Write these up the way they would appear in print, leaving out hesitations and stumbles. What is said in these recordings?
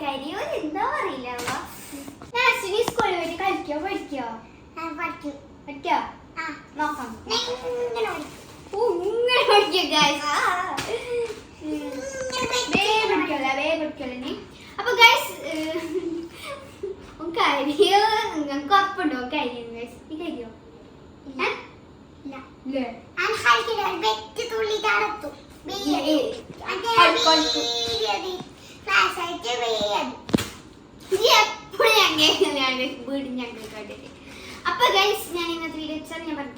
കരിയോ എന്താ അറിയില്ല. നാസിനി സ്കൂളിൽ പോയിട്ട് കളിക്കോ പഠിക്കോ? പഠിക്കോ? നോക്കാം. ഇങ്ങനെ പഠിക്കോ ഗൈസ്? അപ്പൊ ഗൈസ് കരിയോ? നിങ്ങൾക്ക് ഉറപ്പുണ്ടോ കരിയോ ഗൈസ്? ഈ കരിയോ? അപ്പൊ ഗൈസ് ഞാൻ ഇന്നത്തെ വീഡിയോ വെച്ചാൽ ഞാൻ പറഞ്ഞ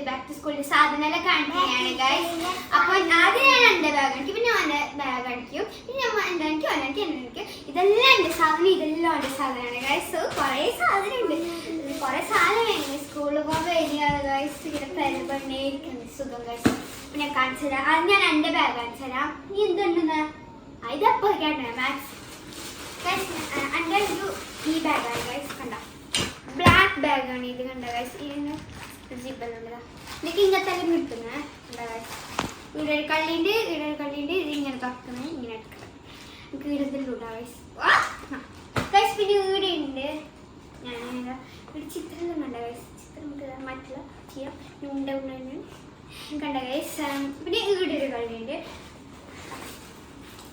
ബാക്ക് ടു സ്കൂളിൽ സാധനം കാണിക്കുകയാണ് ഗൈസ്. അപ്പൊ ആദ്യം ഞാൻ എന്റെ ബാഗ് അടിക്കും, പിന്നെ അവന്റെ ബാഗ് അടിക്കും, പിന്നെ എനിക്ക് എനിക്ക് ഇതെല്ലാം എന്റെ സാധനം, ഇതെല്ലാം എന്റെ സാധനമാണ് ഗൈസ്. കുറെ സാധനം ഉണ്ട്, കുറെ സാധനം വേണം സ്കൂളിൽ പോകാൻ വരിക ഗൈസ്. ഇങ്ങനെ പെണ്ണേരിക്കുന്നു സുഖം ഗൈസ്. പിന്നെ കാണിച്ചു തരാം. അത് ഞാൻ എന്റെ ബാഗ് കാണിച്ചു തരാം. നീ എന്തുണ്ടെന്ന് ഇതപ്പോ കേട്ടോ മാക്സ് ഗൈസ്. എന്റെ ഈ ബാഗാണ് ഗൈസ്, കണ്ട ബ്ലാക്ക് ബാഗാണ് ഇത്, കണ്ട ഗൈസ്. ഇതിന് എനിക്ക് ഇങ്ങനെ തന്നെ കിട്ടുന്നേ ഇവിടെ ഒരു കള്ളിണ്ട്, ഇവിടെ ഒരു കള്ളിണ്ട്. ഇത് ഇങ്ങനെ തുറക്കുന്നത്, ഇങ്ങനെ എടുക്കണം. എനിക്ക് വീടത്തിലൂടെ ഗൈസ്. പിന്നെ ഇവിടെ ഉണ്ട്, ഞാൻ ഇവിടെ ചിത്രം കണ്ട ഗൈസ്. ചിത്രം നമുക്ക് മറ്റുള്ള ചെയ്യാം ഉണ്ട കണ്ട ഗൈസ്. പിന്നെ ഇവിടെ ഒരു കള്ളിണ്ട്,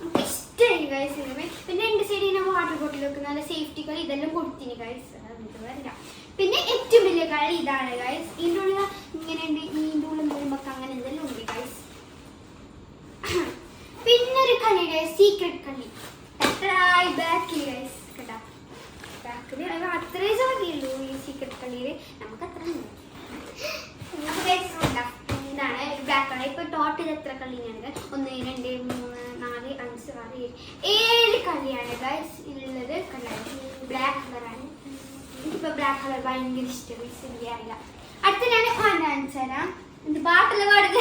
നമുക്ക് ഇഷ്ടമായി ഗൈസ്. പിന്നെ എൻ്റെ സൈഡിൽ ഇങ്ങനെ വാട്ടർ ബോട്ടിൽ വെക്കുന്ന നല്ല സേഫ്റ്റി കളി ഇതെല്ലാം കൊടുത്തിന് ഗൈസ്. വരില്ല. പിന്നെ ഏറ്റവും വലിയ കളി ഇതാണ് ഗൈസ്. ഇതിൻ്റെ ഉള്ളിൽ ഇങ്ങനെ ഉണ്ട്, ഇതിൻ്റെ ഉള്ളിൽ നോക്കുമ്പോൾ അങ്ങനെ എന്തെല്ലാം ഉണ്ട് ഗൈസ്. പിന്നെ ഒരു കളി ഗൈസ്, സീക്രട്ട് കളി. എത്ര ബാക്കിൽ ഗൈസ് കേട്ടാ, ബാക്കിൽ അത്രയും സാധ്യതയുള്ളൂ ഈ സീക്രട്ട് കളിയിൽ. നമുക്ക് അത്ര അപ്പൊ ഗൈസ് ഇതാണ് ബ്ലാക്ക് കളി. ഇപ്പൊ ടോട്ടൽ എത്ര കളിയാണ്? 1 2 3 4 5 6 7 കളിയാണ് ഗൈസ് ഉള്ളത്. ബ്ലാക്ക് കളറാണ്. ഇപ്പൊ ബ്ലാക്ക് കളർ ഭയങ്കര ഇഷ്ടമായി അറിയില്ല. അടുത്ത ഞാൻ കാണിച്ചുതരാം. ഇത് പാട്ടുള്ള പാടുക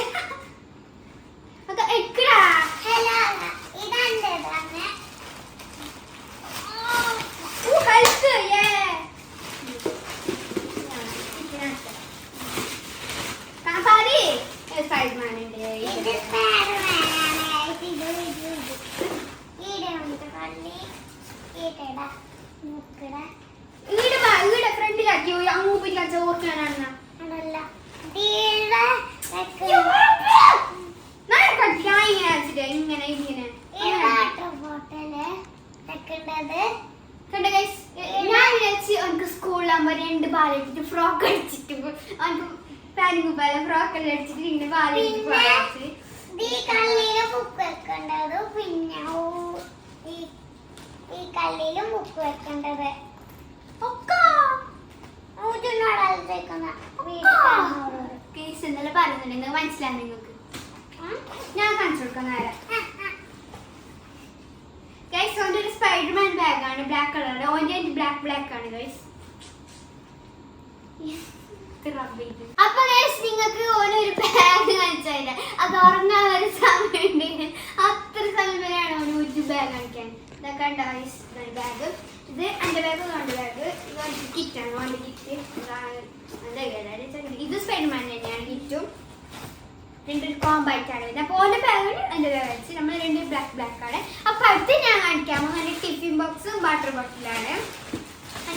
ഫ്രണ്ടിലാക്കി അങ്ങൂപ്പിക്കാച്ച ഓർക്കാനാണ്. ഇങ്ങനെ ഇങ്ങനെ ഞാൻ വിചാരിച്ച് എനിക്ക് സ്കൂളിലാകുമ്പോ 2 ബാലിട്ടിട്ട് ഫ്രോക്ക് അടിച്ചിട്ട് പാനിങ് പോലെ ഫ്രോക്ക് എല്ലാം അടിച്ചിട്ട് ഇങ്ങനെ ബാലിട്ട് പിന്നെ ഈ കല്ലിലും ബുക്ക് വെക്കേണ്ടത് ഇന്നലെ പറയുന്നുണ്ട്, മനസ്സിലായി നിങ്ങൾക്ക്. ഞാൻ കാണിച്ചു കൊടുക്കാം നേരെ ഗൈസ്. ഓൻ്റെ ഒരു സ്പൈഡർമാൻ ബാഗാണ്, ബ്ലാക്ക് കളർ. ഓൻ്റെ ബ്ലാക്ക് ആണ് ഗൈസ്. അപ്പൊ ഗൈസ് നിങ്ങൾക്ക് ഓനൊരു ബാഗ് കാണിച്ചതില്ല, അത് ഉറങ്ങാൻ ഒരു സമയമുണ്ട്. അത്ര സമയം വരെയാണ് ഓന് ഒരു ബാഗ് കാണിക്കാൻ. ഇതൊക്കെ ഉണ്ട് ഗൈസ് ബാഗ്. ഇത് എൻ്റെ ബാഗ്, ഓൻ്റെ ബാഗ്. ഇത് കിറ്റാണ്, ഓൻ്റെ കിറ്റ്. ഇത് സ്പൈഡർമാൻ തന്നെയാണ് കിറ്റും. 2 കോമ്പായിട്ടാണ് വരുന്നത്. അപ്പോൾ ഓൻ്റെ ബാഗ് എൻ്റെ ബാഗ് വെച്ച് നമ്മൾ 2 ബ്ലാക്ക് ആണ്. അപ്പോൾ അടുത്ത് ഞാൻ കാണിക്കാൻ പോകുന്നത് ടിഫിൻ ബോക്സും വാട്ടർ ബോട്ടിലാണ്.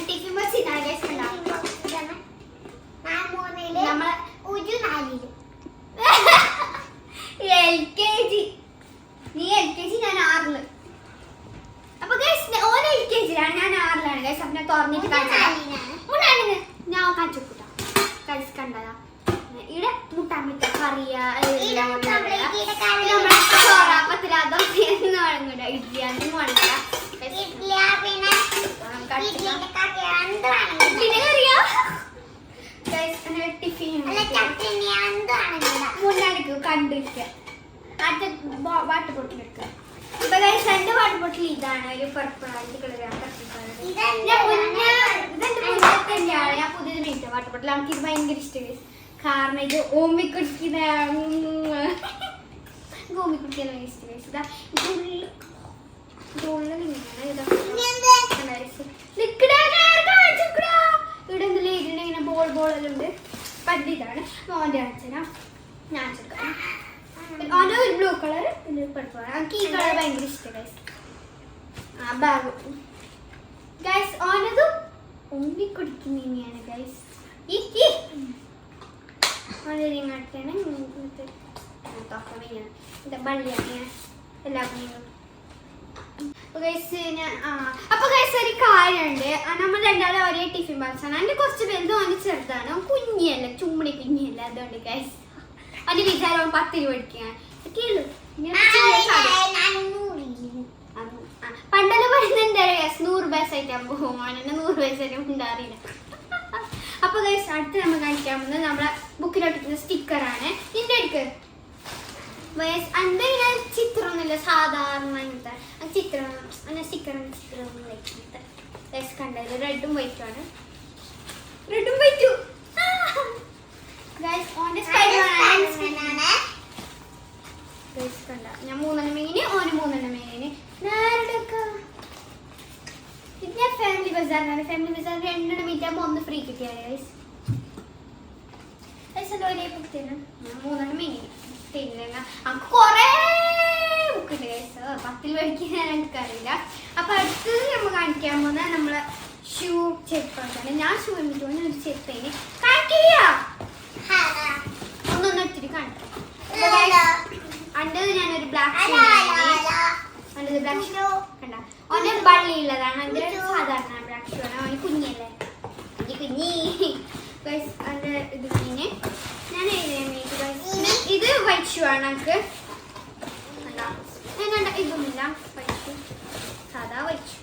ടിഫിൻ ബോക്സ് ഇതാണ് ഗൈസ്. നമ്മളെ LKG, നീ LKG, ഞാൻ 6. അപ്പൊ ഗൈസ് ഓൻ LKGയിലാണ്, ഞാൻ 6ലാണ് ഗൈസ്. അപ്പൊ ഞാൻ തുറന്നിട്ട് ഞാൻ കാണിച്ചു കൂട്ടാ ഗൈസ്. കണ്ടതാ ഇവിടെ മുട്ടാൻ പറ്റ കറിയാ വഴങ്ങൂട ഇഡ്ലിയാന്നും വഴങ്ങൂട. പിന്നെ കറിയാ ടിഫിൻ മുന്നടിക്കും കണ്ടിരിക്കുക. അടുത്ത വാട്ടർ ബോട്ടിൽ എടുക്കുക. ഇപ്പൊ ഗൈസ് എന്റെ വാട്ടർ ബോട്ടിൽ ഇതാണ്, ഒരു പർപ്പിൾ കളറാണ്. ഞാൻ പുതിയത് മേടിച്ച വാട്ടർ ബോട്ടിൽ. നമുക്ക് ഇത് ഭയങ്കര ഇഷ്ടമായി കാരണം ഇത് ഓമിക്കുടിക്കുന്ന ഓമിക്കുടിക്കാൻ ഇഷ്ടമായി. ഇവിടെ എന്തെങ്കിലും ഇങ്ങനെ ബോളെല്ലാം ഉണ്ട്. പണ്ട് ഇതാണ് മോൻ്റെ അച്ഛനാ ഞാൻ ചെറുക്കാം. ഓൻ്റെ ഒരു ബ്ലൂ കളർ, ഒരു പർപ്പിൾ. എനിക്ക് ഈ കളർ ഭയങ്കര ഇഷ്ടമായി. ആ ബാഗ് ഗൈസ് ഓനത് ഉമ്മി കുടിക്കുന്നതാണ് ഗൈസ് ഇങ്ങോട്ടാണ് ബള്ളിയാണ് എല്ലാവർക്കും. അപ്പൊ ഗൈസ് ഒരു കാര്യമുണ്ട്, നമ്മൾ രണ്ടാളും ഒരേ ടിഫിൻ ബോക്സ് ആണ്. അതിന്റെ കുറച്ച് വലുതും അവന് ചെറുതാണ്, അവൻ കുഞ്ഞിയല്ല, ചുമ്മടി കുഞ്ഞിയല്ല. അതുകൊണ്ട് ഗൈസ് അവന്റെ വിചാരം 10 രൂപ പഠിക്കാൻ പണ്ടെല്ലാം പറയുന്നത് 100 പൈസയായിട്ടാകുമ്പോ അവനെ 100 പൈസ ഉണ്ടാറിയില്ല. അപ്പൊ ഗൈസ് അടുത്ത് നമ്മൾ കാണിക്കാൻ പോകുന്നത് നമ്മളെ ബുക്കിലൊട്ടിക്കുന്ന സ്റ്റിക്കറാണ്. ഇതിന്റെ അടുക്ക് ഇങ്ങനെ ചിത്രമൊന്നുമില്ല, സാധാരണ ഇങ്ങനത്തെ ചിത്രം സ്റ്റിക്കറാണ്. ചിത്രമൊന്നും വയ്ക്കുന്നത് കണ്ടത് റെഡും വൈറ്റും ആണ്. റെഡും വൈറ്റും കണ്ട ഞാൻ 3 മീന് ഓന് 3 മീന് ഇത് ഞാൻ ഫാമിലി ബസാറിനാണ്. ഫാമിലി ബസാർ 2 മീറ്റാകുമ്പോൾ 1 ഫ്രീ കിട്ടിയാണ് ഗൈസ്. ഒരേ ബുക്കാണ് 3 മീന് നമുക്ക് കൊറേ ബുക്കുണ്ട് ഗൈസ്. 10 മേടിക്കാൻ എനിക്കറിയില്ല. അപ്പൊ അടുത്തത് നമ്മൾ കാണിക്കാൻ പോകുന്ന നമ്മളെ ഷൂ ചെരുപ്പാണ്. ഞാൻ ഷൂ എന്നിട്ട് ഒരു ചെരുപ്പേന് കാണിക്കില്ല ഒന്നൊന്നും എടുത്തിട്ട് കാണിക്കാം. അണ്ടത് ഞാനൊരു ബ്ലാക്ക് കണ്ട ഓന്റെ ബള്ളി ഉള്ളതാണ്. അതിന്റെ സാധാരണ ബ്ലാക്ക് ഷൂ ആണ്. അവന് കുഞ്ഞല്ലേ കുഞ്ഞി അതിന്റെ ഇത് മീന് ഞാൻ ഇത് വൈറ്റ് ഷൂ ആണ്. നമുക്ക് ഇതൊന്നുമില്ല വൈറ്റ് ഷൂ, സാധാ വൈറ്റ് ഷൂ.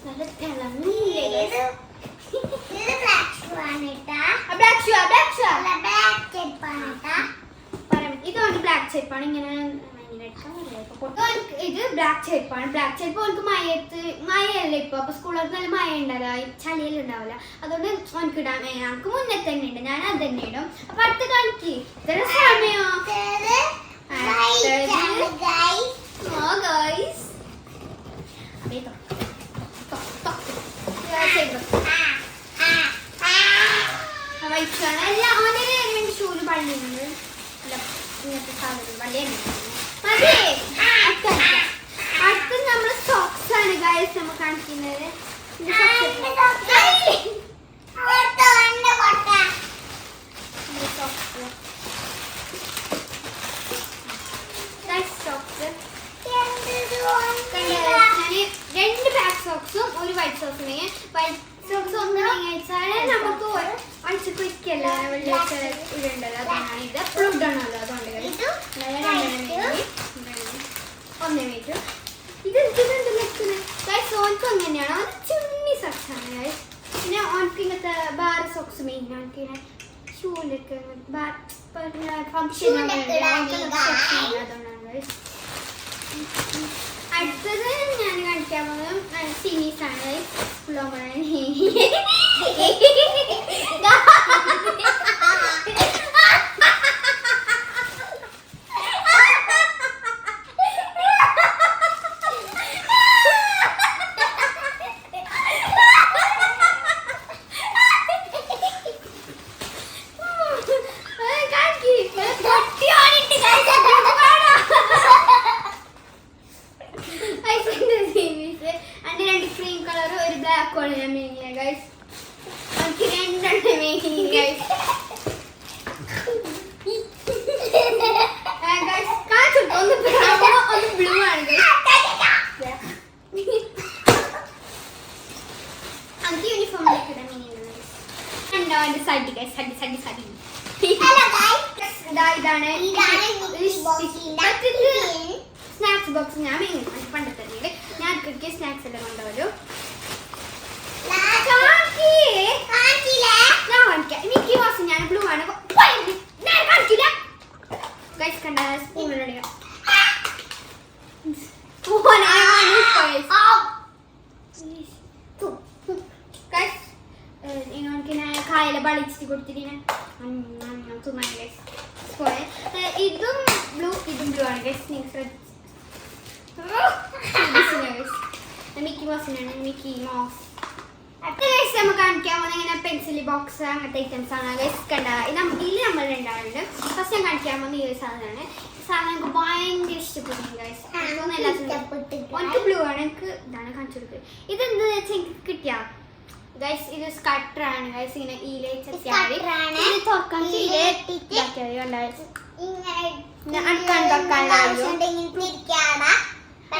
നല്ല തിളങ്ങില്ലേ ഇതാണ് ബ്ലാക്ക് ചെരുപ്പാണ്. ഇങ്ങനെ ഇത് ബ്ലാക്ക് ചെരുപ്പാണ്. ബ്ലാക്ക് ചെരുപ്പ് ഓനക്ക് മഴയല്ലേ ഇപ്പൊ, അപ്പൊ സ്കൂളിൽ നല്ല മഴ ഉണ്ടാവില്ല, ചളിയെല്ലാം ഉണ്ടാവില്ല. അതുകൊണ്ട് ഓനക്ക് ഇടാൻ നമുക്ക് മുന്നേ തന്നെ ഉണ്ട്. ഞാൻ അത് തന്നെ ഇടും. അപ്പൊ അടുത്ത് കാണിക്ക് ഇത്ര സമയോ വൈറ്റാണ്. അല്ല ഓനെ ഷൂല് പള്ളിയുണ്ട്. ഇങ്ങനത്തെ സാധനം പള്ളിയാണ്. അടുത്ത് നമ്മള് സോക്സ് ആണ് ഗൈസ് നമ്മൾ കാണിക്കുന്നത്. ഞാൻ 2 ബ്ലാക്ക് സോക്സും ഒരു വൈറ്റ് സോക്സും. വൈറ്റ് സോക്സ് ഒന്ന് വെച്ചാൽ നമുക്ക് അടിച്ചൊരിക്കല്ല വെള്ളിയാഴ്ച ഇടണ്ടല്ലോ, അതാണ് ഇത് എപ്പോഴും ഇടണല്ലോ. അതുകൊണ്ട് 1 മിനിറ്റ് ഇത് ഓനക്ക് അങ്ങനെയാണ്. അവന് ചുണ്ണി സോക്സ് ആണ്. പിന്നെ ഓനക്ക് ഇങ്ങനത്തെ ബാർ സോക്സ് മെയിൻ. ഓനക്ക് ഇങ്ങനെ ഷൂലൊക്കെ ഫംഗ്ഷൻ അതുകൊണ്ടാണ്. അടുത്തത് ഞാൻ കാണിക്കാൻ പോകുന്നത് സീരീസ് ആണ്. സ്നാക്സ് ബോക്സ് ഞാൻ പണ്ടത്തെ ഞാൻ സ്നാക്സ് എല്ലാം കൊണ്ടുവരും. മിക്കി മൗസ് ഞാൻ ബ്ലൂ ആണ്. കണ്ട സ്പൂണിലൂടെ കായല ബളിച്ചിട്ട് കൊടുത്തിട്ട് ഇതും ബ്ലൂ ഇതും ബ്ലൂ ആണ്. മിക്കി മൗസിനാണ് മിക്കി മൗസ്. നമുക്ക് കാണിക്കാൻ പോകുന്ന ഇങ്ങനെ പെൻസിൽ ബോക്സ് അങ്ങനത്തെ ഐറ്റംസ് ആണ് ഗൈസ്. കണ്ട ഇതിൽ നമ്മൾ 2 ആളുണ്ട്. ഫസ്റ്റ് ഞാൻ കാണിക്കാൻ പോകുന്ന ഈ ഒരു സാധനമാണ്. സാധനം എനിക്ക് ഭയങ്കര ഇഷ്ടപ്പെട്ടു ഗൈസ്. എനിക്ക് ബ്ലൂ ആണ്. എനിക്ക് ഇതാണ് കാണിച്ചു കൊടുക്കുക. ഇതെന്താ വെച്ചാൽ എനിക്ക് കിട്ടിയാ ഗൈസ്, ഇത് സ്കട്ടറാണ് ഗൈസ്. ഇങ്ങനെ ഈല തുറക്കാൻ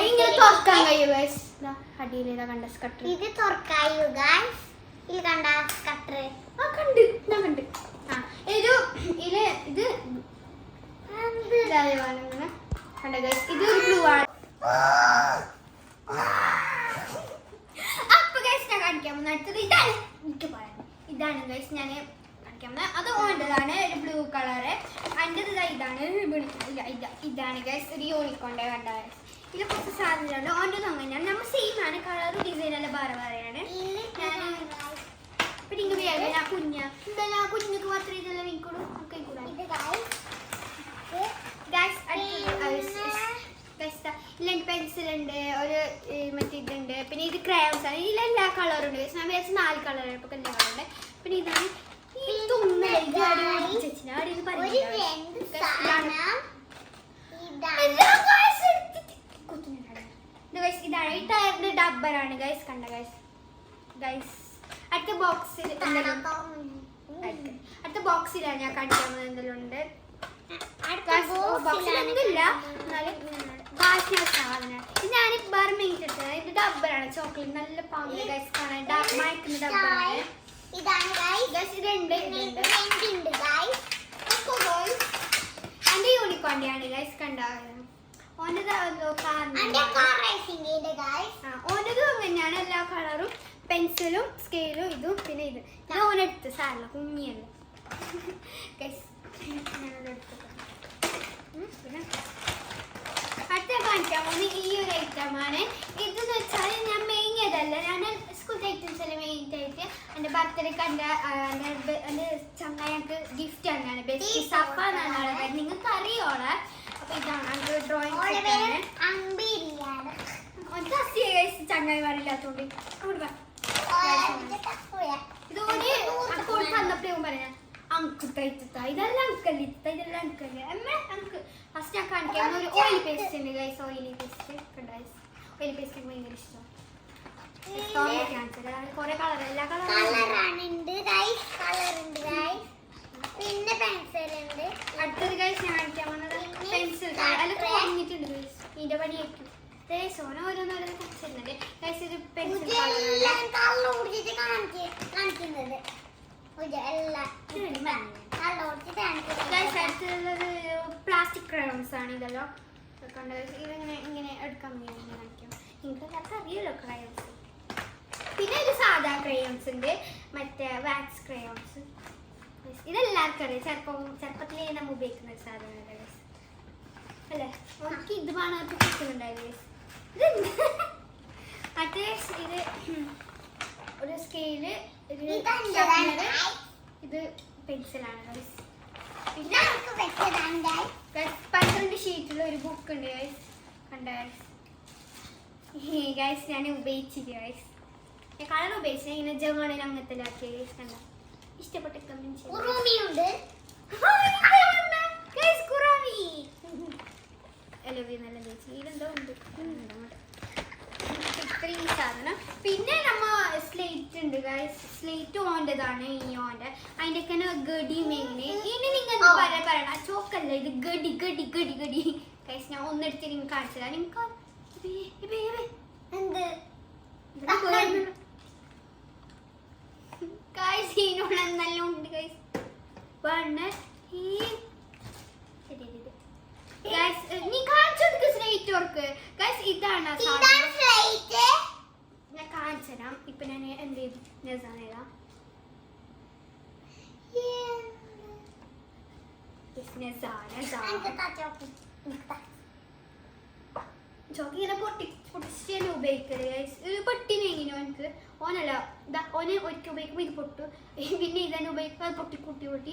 ഇങ്ങനെ തുറക്കാൻ കഴിയും ഗൈസ്. അടിയിലേതാ കണ്ട സ്കട്ടർ. ഇത് തുറക്കായു ഗൈസ്. ഇത് കണ്ട സ്കട്ടർ. ആ കണ്ട്, ഞാൻ കണ്ട്. ആ ഇത് ഇത് കണ്ട ഗൈസ്. ഇത് ഒരു ബ്ലൂ ആണ്. അപ്പൊ ഗൈസ് ഞാൻ കാണിക്കാൻ പോകുന്ന അടുത്തത് ഇതാണ്. എനിക്ക് പറയാം, ഇതാണ് ഗൈസ് ഞാൻ കാണിക്കാൻ പോകുന്നത്. അത് ഓൻ്റെതാണ് ഒരു ബ്ലൂ കളറ്. അതിൻ്റെത് ഇതാണ്. ഇതാണ് ഗൈസ് ഒരു യൂണിക്കോണിൻ്റെ കണ്ട ഗൈസ്. ഇത് കുറച്ച് സാധനമാണ്. ഓൻ്റെത് അങ്ങനെയാണ്. നമ്മൾ സെയിം ആണ്. കളറും ഡിസൈനെല്ലാം വേറെ വേറെയാണ്. ഞാൻ പിന്നെ ഇങ്ങനെ വേഗം കുഞ്ഞ് എന്താ കുഞ്ഞുക്ക് മാത്രമേ ഇതെല്ലാം വീക്കൂടും. ഇല്ലെങ്കിൽ പെൻസിൽ ഉണ്ട്, ഒരു മറ്റേ ഇതുണ്ട്, പിന്നെ ഇത് ക്രയോൺസ് ആണ്. ഇതിലെല്ലാ കളറും ഉണ്ട്. ഞാൻ വിചാരിച്ച 4 കളർ ഇപ്പൊ കല്യാ കളറുണ്ട്. പിന്നെ ഇതാണ് ഇതാണ് ഈ ടയറിന്റെ ഡബ്ബറാണ് ഗൈസ്. കണ്ട ഗൈസ് അടുത്ത ബോക്സിലാണ് ഞാൻ കാണിക്കാൻ പോകുന്നത്. എന്തെല്ലാം ഉണ്ട് ബോക്സിലൊന്നുമില്ല, എന്നാലും സാധനം. ഇത് ഞാൻ വേറെ മേടിച്ചെടുത്തത്. ഇത് ഡബ്ബറാണ്. ചോക്ലേറ്റ് നല്ല പാമ്പ് ഗൈസ് കാണാൻ മയക്കുന്ന ഡബ്ബറാണ്. എന്റെ യൂണിക്കോണ്ടിയാണ് ഗൈസ്. കണ്ട ഓനത് ഓനതും അങ്ങനെയാണ്. എല്ലാ കളറും പെൻസിലും സ്കെയിലും ഇതും പിന്നെ ഇത് ഞാൻ ഓനെടുത്ത് സാറില്ല കുഞ്ഞിയല്ല ഗൈസ്. പിന്നെ അടുത്ത കാണിക്കാൻ പോകുന്നത് ഈ ഒരു ഐറ്റമാണ്. ഇതെന്ന് വെച്ചാൽ ഞാൻ മെയിൻ ചെയ്തല്ല, ഞാൻ സ്കൂൾ ഐറ്റംസ് എല്ലാം മെയിൻ ആയിട്ട് എൻ്റെ ബർത്ത്ഡേക്ക് എൻ്റെ ചങ്ങായിക്ക് ഗിഫ്റ്റ് തന്നെയാണ്. ബെസ്റ്റ് സപ്പ എന്നാണ് പറയുന്നത്. നിങ്ങൾക്ക് അറിയോളെ. അപ്പൊ ഇതാണ് ഡ്രോയിങ് ചങ്ങായിമാരില്ലാത്തോണ്ട് ഇതോടെ അപ്പോൾ തന്നപ്പോഴും പറയാം അങ്ക് തയ്ത്ത ഇതെല്ലാം അങ്കല്ലിത്ത ഇതെല്ലാം അങ്കല്ലേ അമ്മ അങ്ക്. ഫസ്റ്റ് ഞാൻ കാണിക്കാൻ ഒരു ഓയിൽ പേസ്റ്റ് ഉണ്ട് ഗൈസ്. ഓയിലി പേസ്റ്റ് കണ്ടൈസ്. ഓയിൽ പേസ്റ്റ് എനിക്ക് ഭയങ്കര ഇഷ്ടമാണ്. കുറെ കളർ എല്ലാ പിന്നെ പെൻസിൽ ഉണ്ട്. അടുത്തൊരു ഗൈസ് ഞാൻ കാണിക്കാൻ വന്നത് പെൻസിൽ. അതിൽ കുറഞ്ഞിട്ടുണ്ട് ഗൈസ്. ഇതിന്റെ പണിയായിരിക്കും സോന ഓരോന്നോരോ പെൻസിലുണ്ട് ഗൈസ്. ഇത് പെൻസിൽ പ്ലാസ്റ്റിക് ക്രയോൺസ് ആണ്. ഇതെല്ലാം ഇതിങ്ങനെ ഇങ്ങനെ എടുക്കാൻ വേണ്ടി കാണിക്കാം. നിങ്ങൾക്ക് എല്ലാവർക്കും അറിയാലോ ക്രയോൺസ്. പിന്നെ ഒരു സാധാ ക്രയോൺസ് ഉണ്ട്, മറ്റേ വാക്സ് ക്രയോൺസ്. ഇതെല്ലാവർക്കും അറിയാം. ചെറുപ്പത്തിലേ നമ്മൾ ഉപയോഗിക്കുന്ന ഒരു സാധനമല്ല ഗൈസ് അല്ലേ. നമുക്ക് ഇത് വേണം കിട്ടുന്നുണ്ടായിരുന്നു ഗൈസ്. മറ്റേ ഇത് ഒരു സ്കെയില്, ഇത് പെൻസിലാണ് ഗൈസ്. പിന്നെ 12 ഷീറ്റുള്ള ഒരു ബുക്ക് ഉണ്ട് ഗൈസ്. കണ്ട ഗൈസ് ഞാൻ ഉപയോഗിച്ചില്ല ഗൈസ്. ഞാൻ കളർ ഉപയോഗിച്ചു. ഇങ്ങനെ ജേണൽ അങ്ങനത്തെ ആക്കിയ ഗൈസ്. കണ്ട ഇഷ്ടപ്പെട്ട കമന്റ് ഇതെന്തോ ഉണ്ട് ഇത്രയും സാധനം. പിന്നെ നമ്മ സ്ലേറ്റ് ഉണ്ട് ഗൈസ്. സ്ലേറ്റ് ഓൻ്റെതാണ്. ഈ ഓൻ്റെ അതിൻ്റെ ഒക്കെ ഗഡി മെയിന്. ഇനി നിങ്ങൾ പറയണ ചോക്കല്ല, ഇത് ഗഡി ഗഡി ഗഡി ഗഡി ഗൈസ്. ഞാൻ ഒന്നെടുത്ത് നിങ്ങൾക്ക് കാണിച്ചതാ. നിങ്ങൾക്ക് എന്ത് ഗൈസ് ഇതിനുള്ള നല്ല ഉണ്ട് ഗൈസ്. നീ കാണിച്ചു കൊടുക്ക് സ്ലേറ്റ് വർക്ക് ഗൈസ്. ഇതാണ് ഞാൻ കാണിച്ചു തരാം. ഇപ്പൊ ഞാൻ എന്ത് ചെയ്തു നസാനേതാ ചോക്ക് ഇങ്ങനെ പൊട്ടിച്ചാലും ഉപയോഗിക്കല് ഗൈസ്. ഒരു പൊട്ടിനെ എങ്ങനെയോ എനിക്ക് ഓനല്ല ഓനെ ഒരിക്കൽ ഉപയോഗിക്കുമ്പോൾ ഇത് പൊട്ടു. പിന്നെ ഇതന്നെ ഉപയോഗിക്കുമ്പോൾ അത് പൊട്ടി പൊട്ടി പൊട്ടി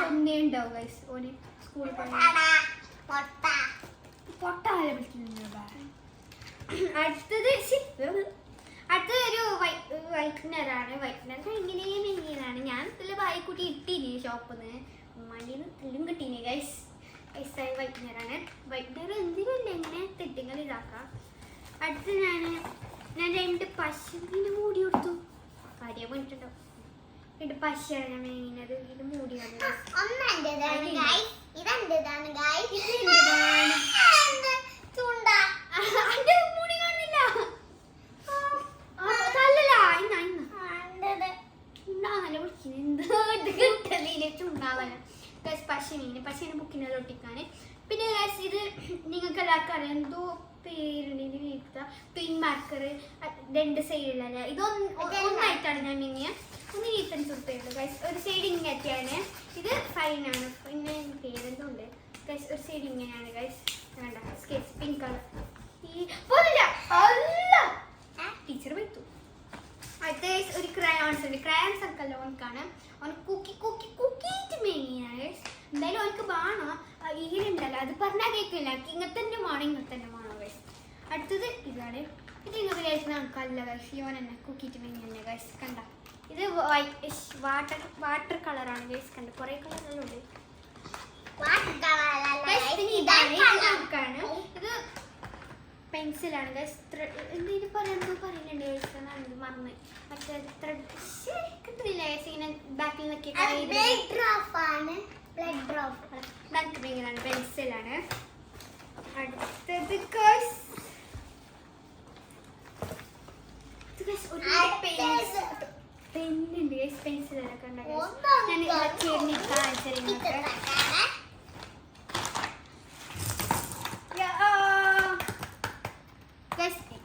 ഒന്നേ ഉണ്ടാവും ഗൈസ്. ഓന് സ്കൂളിൽ പൊട്ടാല വിളിക്കുന്നുണ്ട്. അടുത്തതൊരു വൈറ്റ്നറാണ്. വൈറ്റ്നർ ഇങ്ങനെയും ഇങ്ങനെയാണ്. ഞാൻ ഇതിൽ വായിക്കൂട്ടി ഇട്ടീനി ഷോപ്പിൽ നിന്ന് മണ്ടിന്ന് തെല്ലും കിട്ടീനി ഗൈസ്. വൈറ്റ്നറാണ്. വൈറ്റ്നർ എന്തിനല്ല ഇങ്ങനെ തെറ്റിങ്ങൾ ഇതാക്കാം. അടുത്ത് ഞാൻ 2 പശുവിന് മൂടി കൊടുത്തു. കാര്യം പോയിട്ടുണ്ടോ? 2 പശയാണ് ഞാൻ മേങ്ങിയത്. ഇത് മൂടിയാണ്. ഒന്ന് എന്റേതാണ് ഗൈസ്, ഇത് എന്റേതാണ് ഗൈസ്. ചൂണ്ട അതിന്റെ മൂടി കാണുന്നില്ല. അതല്ലല്ല, ഇന്നാണല്ലോ വിളിക്കുന്നത്. കിട്ടലില്ല ചുണ്ടാവാന്. പശുവിനെ ബുക്കിനെല്ലാം ഒട്ടിക്കാന്. പിന്നെ ഇത് നിങ്ങൾക്ക് എല്ലാവർക്കും അറിയാം, എന്തോ പേരുണ്ട് വീഴ്ത്ത പിൻ മാർക്കർ 2 സൈഡിലല്ല. ഒന്നായിട്ടാണ് ഞാൻ മിനിയ 1 റുപ്യുള്ളൂ ഗൈസ്. ഒരു സൈഡ് ഇങ്ങനെയാണ്. ഇത് ഫൈനാണ്. പിന്നെ പേരെന്തോ ഉണ്ട് ഗൈസ്. ഒരു സൈഡ് ഇങ്ങനെയാണ് ഗൈസ്. വേണ്ട സ്കെച്ച് പിങ്ക് കളർ. ടീച്ചർ വെത്തു. അടുത്ത ഒരു ക്രയോൺസ് ഉണ്ട്. ക്രയോൺസ് ഒക്കെ ഓനക്കാണ്. ഓൻ കുക്കിയിട്ട് മേങ്ങിയാണ് ഗൈസ്. എന്തായാലും ഓനക്ക് വേണോ ഈരുണ്ടല്ലോ, അത് പറഞ്ഞാൽ കേൾക്കില്ല. ഇങ്ങനത്തെ തന്നെ വേണോ ഗൈസ്. അടുത്തത് ഇതാണ്. ഇത് ഇങ്ങനത്തെ ഗൈസ് നമുക്കല്ല ഗൈസ്. ഓൻ തന്നെ കുക്കിയിട്ട് മേങ്ങിയാണ് ഗൈസ്. കണ്ട ഇത് വാട്ടർ കളറാണ് ഗൈസ്. കണ്ട കുറേ കളറെല്ലാം ഉണ്ട്. ഇത് പെൻസിലാണ് ഗൈസ്. എന്തെങ്കിലും പറയുന്നത് പറയുന്നുണ്ട് ഗൈസ്. അത് മറന്ന് മറ്റേ കിട്ടുന്നില്ല ഗൈസ്. ഇങ്ങനെ ബാക്കിൽ നിന്നൊക്കെയാണ് പെൻസിലാണ്. അടുത്തത് ഗൈസ് പെന്നുണ്ട് ഗൈസ്. പെൻസിലൊക്കെ ഉണ്ട് ഗൈസ്. ഞാൻ ചേർന്നിട്ട് കാണിച്ചു.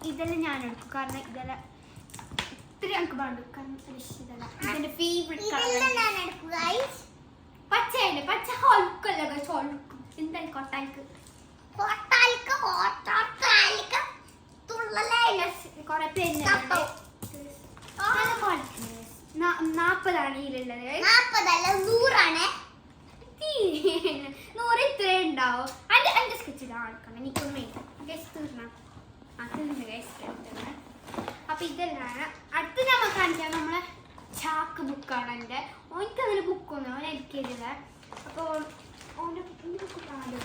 ഇതെല്ലാം ഞാൻ എടുക്കും. കാരണം ഇതെല്ലാം ഇത്ര എനിക്ക് വേണ്ടു. കാരണം ഇതെന്റെ ഫേവറേറ്റ് കളർ. പച്ചയല്ലേ? പച്ച ഹോൾക്കല്ല ഗൈസ്. ഹോൾക്കും എന്തായാലും കൊട്ടാൽക്ക് കുറെ പെണ്ണ് 40 ഇതിലുള്ളത്. 100 100 ഇത്രേ ഉണ്ടാവും. അതിന്റെ സ്കെച്ച് കാണിക്കണം. എനിക്കൊന്നും തീർന്ന അപ്പൊ ഇതെല്ലാം അടുത്ത് നമ്മൾ കാണിക്കാൻ നമ്മളെ ചാക്ക് ബുക്കാണ്. എൻ്റെ ഓനിക്ക് അങ്ങനെ ബുക്കൊന്നും അവൻ LKG. അപ്പൊ ഓൻ്റെ ബുക്ക് കാണും.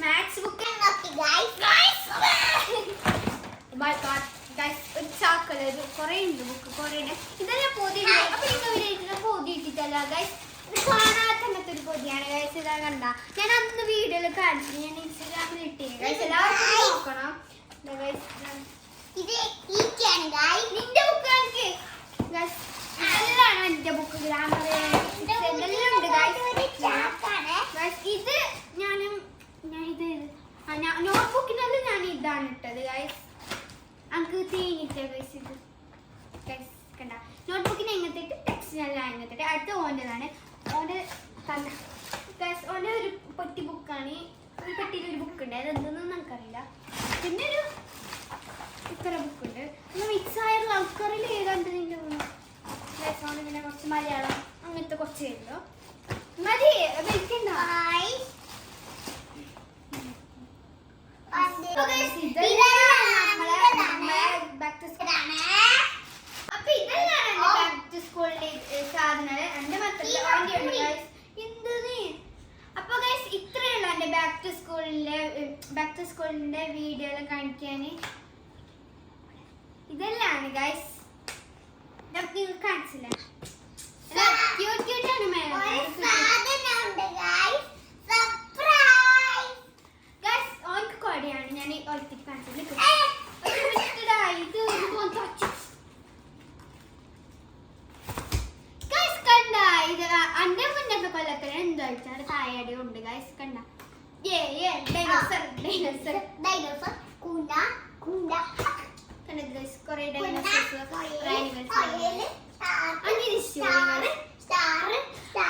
മാത്സ് ബുക്ക് ഒരു ചാക്കല്ല. ഇത് കുറേ ഉണ്ട് ബുക്ക്. കുറേ ഉണ്ട്. ഇതെല്ലാം പൊതിയുണ്ട്. അപ്പൊ നിങ്ങൾ പൊതി ഇട്ടിട്ടല്ല ഗൈസ്. ഇത് കാണാത്തന്നത്തെ ഒരു പൊതിയാണ് ഗൈസ്. ഇതാ കണ്ട ഞാൻ അന്ന് വീഡിയോയിൽ കാണിച്ചു. ഞാൻ ഇൻസ്റ്റാഗ്രാമിൽ ഇട്ടിന് ഗൈസ്. എല്ലാവർക്കും നോക്കണം. നിന്റെ ബുക്ക് കാണിക്ക് ഗൈസ്. ഇതെല്ലാം എന്റെ ബുക്ക്. ഗ്രാമർ എല്ലാം ഉണ്ട് ഗൈസ്. ഇത് ഞാൻ ഇത് നോട്ട്ബുക്കിനല്ല ഞാൻ ഇതാണ് ഇട്ടത് ഗൈസ്. നമുക്ക് തേങ്ങിട്ട ഗൈസ്. ഇത് ഗൈസ് കണ്ട നോട്ട്ബുക്കിന് എങ്ങനത്തെ ടെക്സ്റ്റിനെല്ലാം എങ്ങനത്തെ. അടുത്ത ഓൻ്റെതാണ്. ഓൻ്റെ ഗൈസ് ഓൻ്റെ ഒരു പെട്ടി ബുക്കാണ്. ഒരു പെട്ടിയിൽ ഒരു ബുക്ക് ഉണ്ട്. അതെന്തെന്ന് നമുക്കറിയില്ല. പിന്നെ ഒരു ഇത്ര ബുക്കുണ്ട്. ഒന്ന് മിക്സ് ആയുള്ള ആൾക്കാരിൽ ഏതാണ്ട് നിന്റെ ഗൈസ്. ഓന് പിന്നെ കുറച്ച് മലയാളം അങ്ങനത്തെ കുറച്ച് വരുമല്ലോ. മതി വിൽക്കണ്ട. അപ്പൊ ഇതെല്ലാം ബാക്ക് ടു സ്കൂളിന്റെ സാധനങ്ങള്. എന്റെ മക്കളുടെ അപ്പൊ ഗൈസ് ഇത്രയുള്ള എന്റെ ബാക്ക് ടു സ്കൂളിന്റെ വീഡിയോ എല്ലാം കാണിക്കാന്. ഇതെല്ലാം ഗൈസ് നിങ്ങൾക്ക് കാണിച്ചില്ല. ക്യൂട്ടാണ് മേഡം. ഓർക്ക് കൊടയാണ് ഞാൻ ഒളിപ്പിച്ച് കാണിച്ചത്. കണ്ട ഇത് അന്റെ മുന്നത്തെ കൊല്ലത്തിന് എന്തോ വെച്ചാൽ തായടി ഉണ്ട് ഗൈസ്. കണ്ട കൊറേ ഡൈനോസേഴ്സ്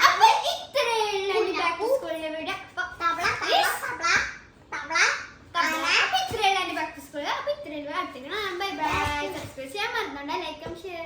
അപ്പൊ ഇത്രയുള്ള സ്കൂളിലെ വീട്. ഇത്രയുള്ള എന്റെ ബാക്ക് ടു സ്കൂൾ. അപ്പൊ ഇത്രയുള്ള ബൈ ബൈ. സബ്സ്ക്രൈബ് ചെയ്യാൻ മറന്നോണ്ട. ലൈക്കും ഷെയർ